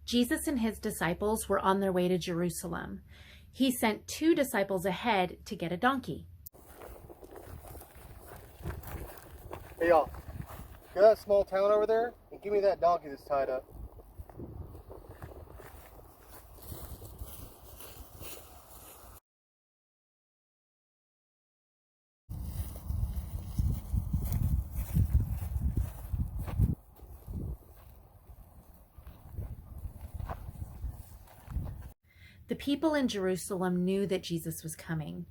Jesus and his disciples were on their way to Jerusalem. He sent 2 disciples ahead to get a donkey. Hey y'all, go to that small town over there and give me that donkey that's tied up. The people in Jerusalem knew that Jesus was coming.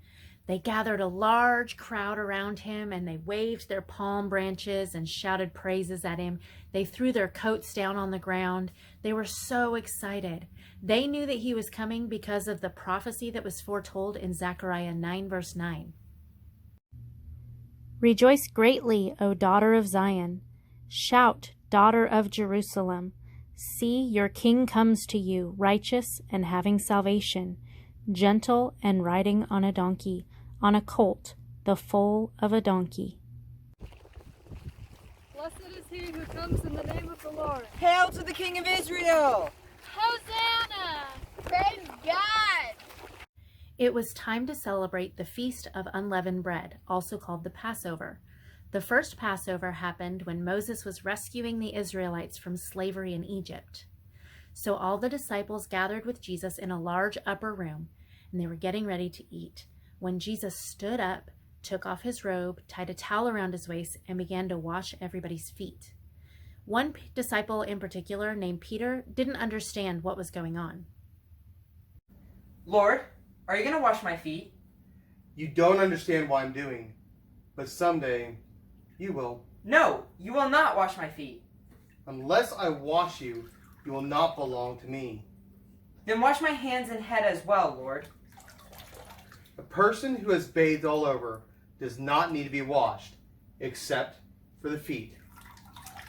They gathered a large crowd around him and they waved their palm branches and shouted praises at him. They threw their coats down on the ground. They were so excited. They knew that he was coming because of the prophecy that was foretold in Zechariah 9 verse 9. Rejoice greatly, O daughter of Zion. Shout, daughter of Jerusalem. See, your king comes to you, righteous and having salvation, gentle and riding on a donkey, on a colt, the foal of a donkey. Blessed is he who comes in the name of the Lord. Hail to the King of Israel! Hosanna! Praise God! It was time to celebrate the Feast of Unleavened Bread, also called the Passover. The first Passover happened when Moses was rescuing the Israelites from slavery in Egypt. So all the disciples gathered with Jesus in a large upper room, and they were getting ready to eat, when Jesus stood up, took off his robe, tied a towel around his waist, and began to wash everybody's feet. One disciple in particular, named Peter, didn't understand what was going on. Lord, are you going to wash my feet? You don't understand what I'm doing, but someday you will. No, you will not wash my feet. Unless I wash you, you will not belong to me. Then wash my hands and head as well, Lord. A person who has bathed all over does not need to be washed, except for the feet,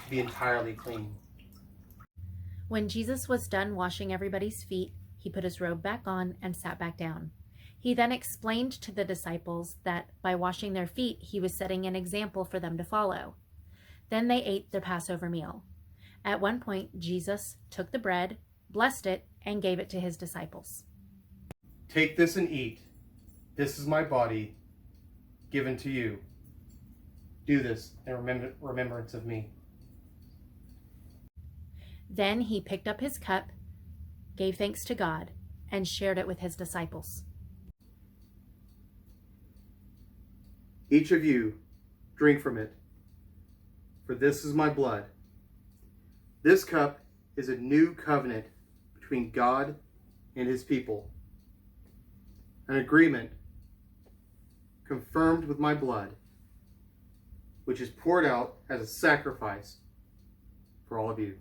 to be entirely clean. When Jesus was done washing everybody's feet, he put his robe back on and sat back down. He then explained to the disciples that by washing their feet, he was setting an example for them to follow. Then they ate their Passover meal. At one point, Jesus took the bread, blessed it, and gave it to his disciples. Take this and eat. This is my body, given to you. Do this in remembrance of me. Then he picked up his cup, gave thanks to God, and shared it with his disciples. Each of you, drink from it, for this is my blood. This cup is a new covenant between God and his people, an agreement confirmed with my blood, which is poured out as a sacrifice for all of you.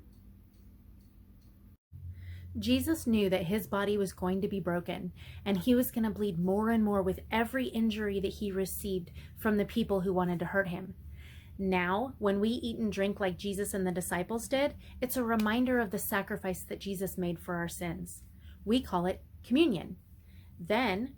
Jesus knew that his body was going to be broken, and he was going to bleed more and more with every injury that he received from the people who wanted to hurt him. Now, when we eat and drink like Jesus and the disciples did, it's a reminder of the sacrifice that Jesus made for our sins. We call it communion. Then,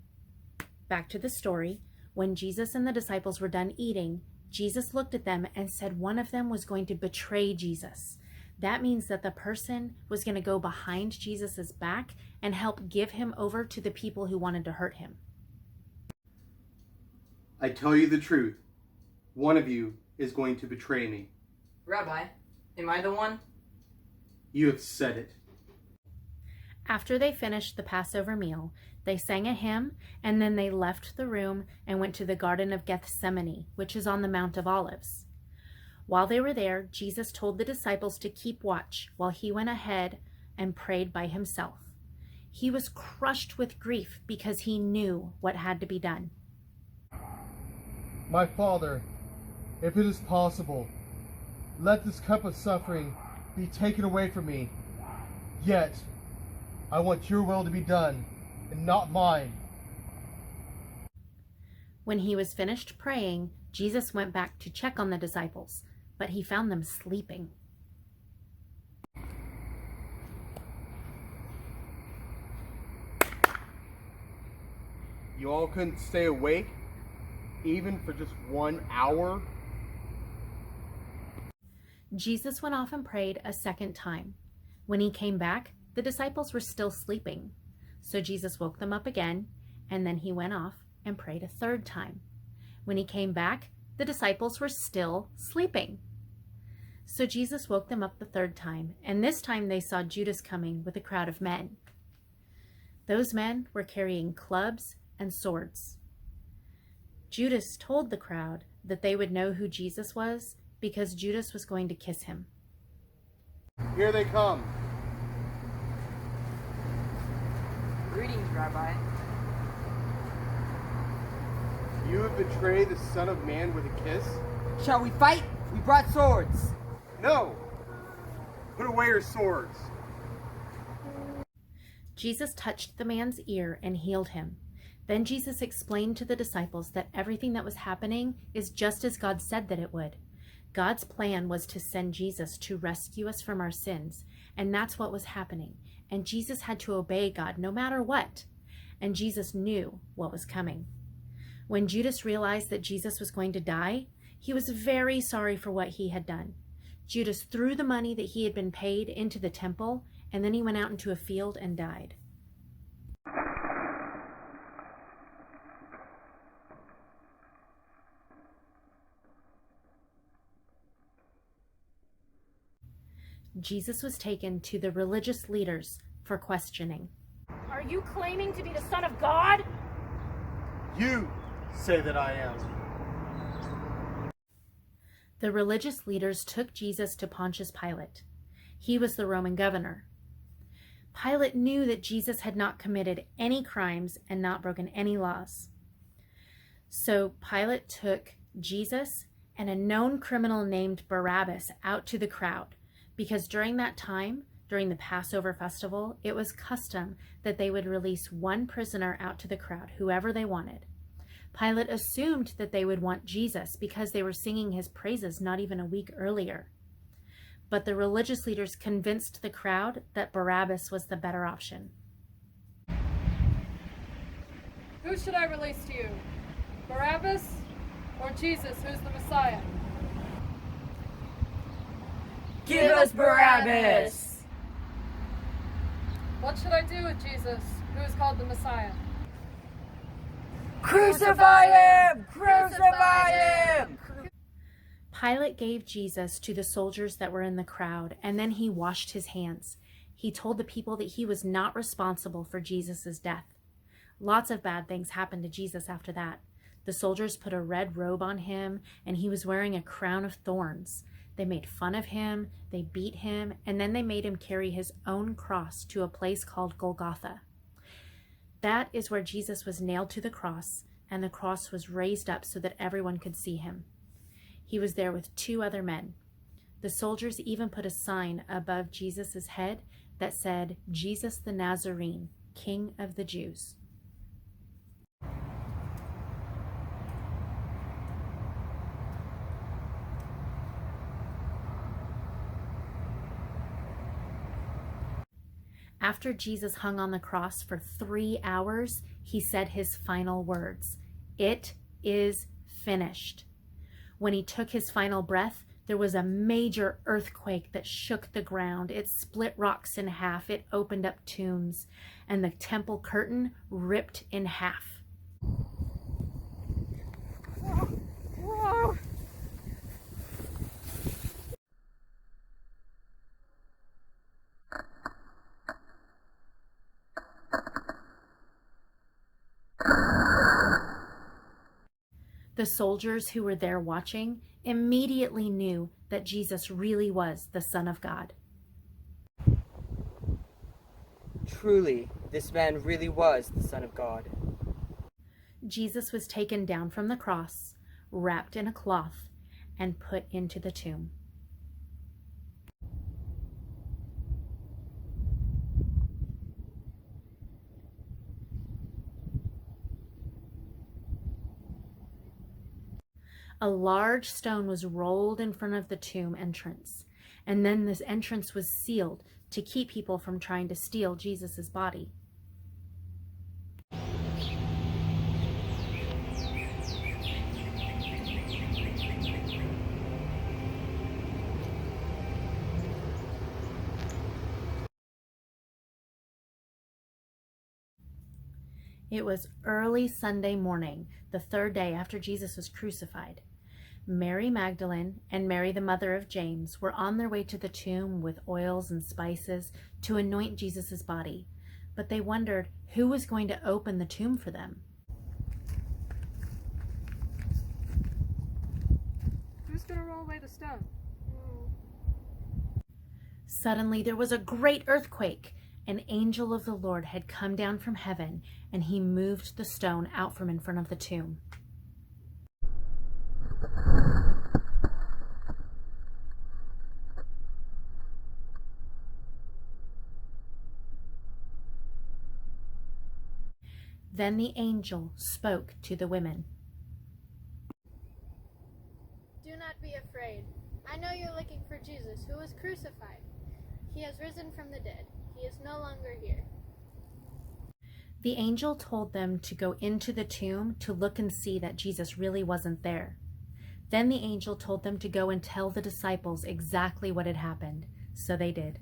back to the story, when Jesus and the disciples were done eating, Jesus looked at them and said one of them was going to betray Jesus. That means that the person was going to go behind Jesus's back and help give him over to the people who wanted to hurt him. I tell you the truth, one of you is going to betray me. Rabbi, am I the one? You have said it. After they finished the Passover meal, they sang a hymn, and then they left the room and went to the Garden of Gethsemane, which is on the Mount of Olives. While they were there, Jesus told the disciples to keep watch while he went ahead and prayed by himself. He was crushed with grief because he knew what had to be done. My Father, if it is possible, let this cup of suffering be taken away from me. Yet, I want your will to be done, and not mine. When he was finished praying, Jesus went back to check on the disciples, but he found them sleeping. You all couldn't stay awake, even for just 1 hour? Jesus went off and prayed a second time. When he came back, the the disciples were still sleeping. So Jesus woke them up again, and then he went off and prayed a third time. When he came back, the disciples were still sleeping. So Jesus woke them up the third time, and this time they saw Judas coming with a crowd of men. Those men were carrying clubs and swords. Judas told the crowd that they would know who Jesus was because Judas was going to kiss him. Here they come. Greetings, Rabbi. You have betrayed the Son of Man with a kiss? Shall we fight? We brought swords. No! Put away your swords. Jesus touched the man's ear and healed him. Then Jesus explained to the disciples that everything that was happening is just as God said that it would. God's plan was to send Jesus to rescue us from our sins, and that's what was happening. And Jesus had to obey God no matter what. And Jesus knew what was coming. When Judas realized that Jesus was going to die, he was very sorry for what he had done. Judas threw the money that he had been paid into the temple, and then he went out into a field and died. Jesus was taken to the religious leaders for questioning. Are you claiming to be the Son of God? You say that I am. The religious leaders took Jesus to Pontius Pilate. He was the Roman governor. Pilate knew that Jesus had not committed any crimes and not broken any laws. So Pilate took Jesus and a known criminal named Barabbas out to the crowd, because during that time, during the Passover festival, it was custom that they would release one prisoner out to the crowd, whoever they wanted. Pilate assumed that they would want Jesus because they were singing his praises not even a week earlier. But the religious leaders convinced the crowd that Barabbas was the better option. Who should I release to you? Barabbas or Jesus, who's the Messiah? Give us Barabbas. What should I do with Jesus, who is called the Messiah? Crucify him! Crucify him! Pilate gave Jesus to the soldiers that were in the crowd, and then he washed his hands. He told the people that he was not responsible for Jesus' death. Lots of bad things happened to Jesus after that. The soldiers put a red robe on him, and he was wearing a crown of thorns. They made fun of him, they beat him, and then they made him carry his own cross to a place called Golgotha. That is where Jesus was nailed to the cross, and the cross was raised up so that everyone could see him. He was there with 2 other men. The soldiers even put a sign above Jesus' head that said, "Jesus the Nazarene, King of the Jews." After Jesus hung on the cross for 3 hours, he said his final words, "It is finished." When he took his final breath, there was a major earthquake that shook the ground. It split rocks in half, it opened up tombs, and the temple curtain ripped in half. Whoa! The soldiers who were there watching immediately knew that Jesus really was the Son of God. Truly, this man really was the Son of God. Jesus was taken down from the cross, wrapped in a cloth, and put into the tomb. A large stone was rolled in front of the tomb entrance, and then this entrance was sealed to keep people from trying to steal Jesus' body. It was early Sunday morning, the third day after Jesus was crucified. Mary Magdalene and Mary, the mother of James, were on their way to the tomb with oils and spices to anoint Jesus' body. But they wondered who was going to open the tomb for them. Who's going to roll away the stone? Suddenly there was a great earthquake. An angel of the Lord had come down from heaven, and he moved the stone out from in front of the tomb. Then the angel spoke to the women. Do not be afraid. I know you're looking for Jesus, who was crucified. He has risen from the dead. He is no longer here. The angel told them to go into the tomb to look and see that Jesus really wasn't there. Then the angel told them to go and tell the disciples exactly what had happened. So they did.